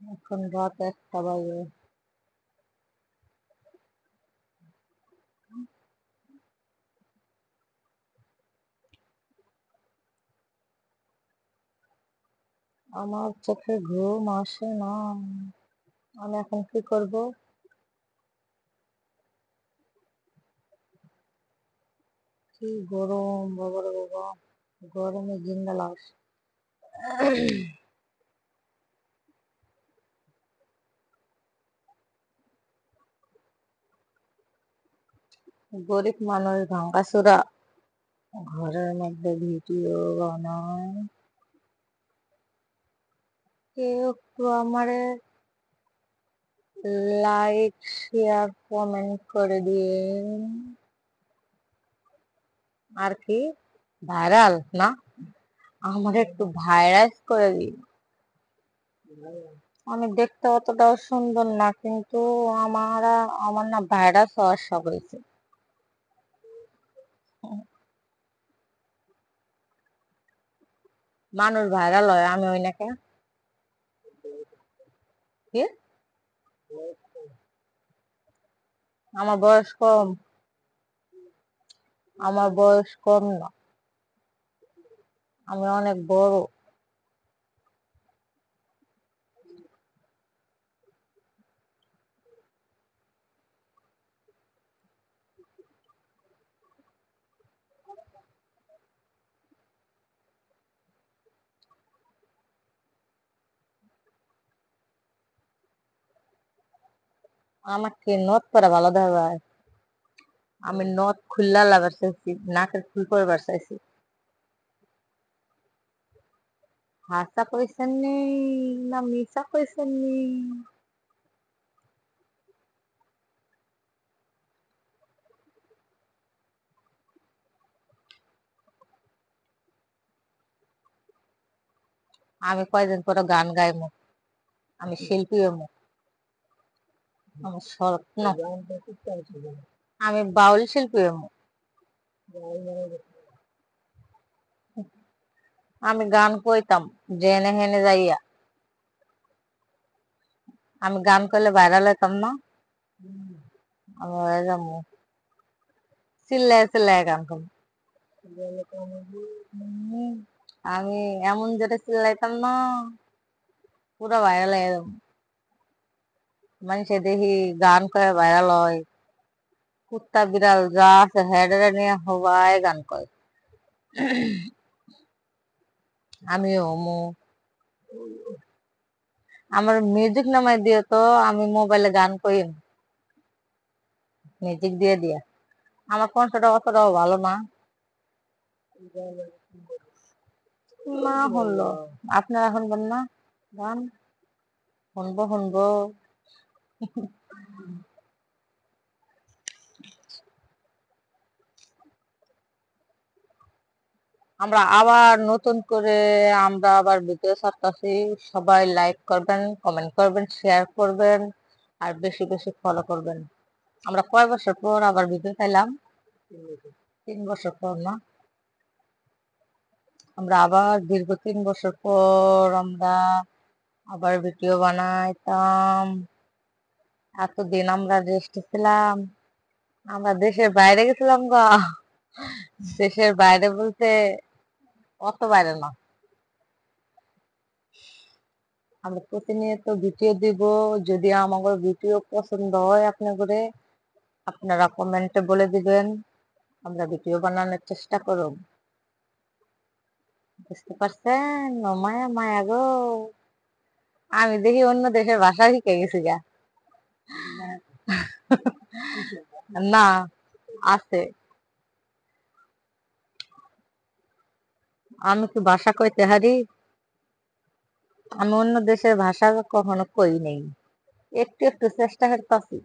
এখন রাত 1টা বাজে। আমার চোখে ঘুম আসে না। আমি এখন কি করব? কি গরম বাবা রে বাবা, গরমে জিন্দা লাশ। গরিব মানুষ ভাঙাচোরা ঘরের মধ্যে ভিডিও বানায়। কেউ একটু আমারে লাইক শেয়ার কমেন্ট করে দিন। আর কি ভাইরাল না, আমার একটু ভাইরাস করে দিন। আমি দেখতে অতটাও সুন্দর না, কিন্তু আমার না ভাইরাস হওয়ার শখ হয়েছে। মানুষ ভাইরাল হয়, আমি ওই নাকি কি? আমার বয়স কম? আমার বয়স কম না, আমি অনেক বড়। আমাকে নথ পরে ভালো দেখা যায়। আমি নথ খুললা লাগার চাইছি, নাকের ফুল করবার চাইছি। হাসা কইছেন নি না মিশা কইছেন নি? আমি কয়দিন পরে গান গাইমু, আমি শিল্পী হমু। আমার স্বপ্ন আমি বাউল শিল্পী হমু। আমি গান কইতাম জেনে হেনে যাইয়া। আমি গান করলে ভাইরাল হইতাম না? আমি হয়ে যাবো, চিল্লায় চিল্লায় গান করবো। হুম, আমি এমন জোরে চিল্লাইতাম না, পুরো ভাইরাল হয়ে যাবো। মানুষে দেখি গান করে ভাইরাল হয়, কুত্তা বিড়াল যা আছে হেডে নিয়ে সবাই গান করে। আমিও হমু। আমার মিউজিক নামাই দিয়ে তো, আমি মোবাইলে গান করি, মিউজিক দিয়ে দিয়া। আমার কণ্ঠটা অতটাও ভালো না। না হলো, আপনারা শুনবেন না গান? শুনবো শুনবো। আমরা আবার ভিডিও ছাড়তেছি। সবাই লাইক করবেন, কমেন্ট করবেন, শেয়ার করবেন, আর বেশি বেশি ফলো করবেন। আমরা কয় বছর পর আবার ভিডিও চাইলাম? 3 বছর পর না? আমরা আবার দীর্ঘ 3 বছর পর আমরা আবার ভিডিও বানাইতাম। এতদিন আমরা রেস্টে ছিলাম, আমরা দেশের বাইরে গেছিলাম গা। দেশের বাইরে বলতে অত বাইরে না, আমরা প্রতিনিয়ত ভিডিও দিব। যদি আমাদের ভিডিও পছন্দ হয় আপনাদের, আপনারা কমেন্টে বলে দিবেন, আমরা ভিডিও বানানোর চেষ্টা করব। বুঝতে পারছেন? ও মায়া মায়া গো, আমি দেখি অন্য দেশের ভাষা শিখে গেছি গা। না, আছে। আমি কি ভাষা কইতে হারি? আমি অন্য দেশের ভাষা কখনো কই নেই, একটু একটু চেষ্টা করতেছি।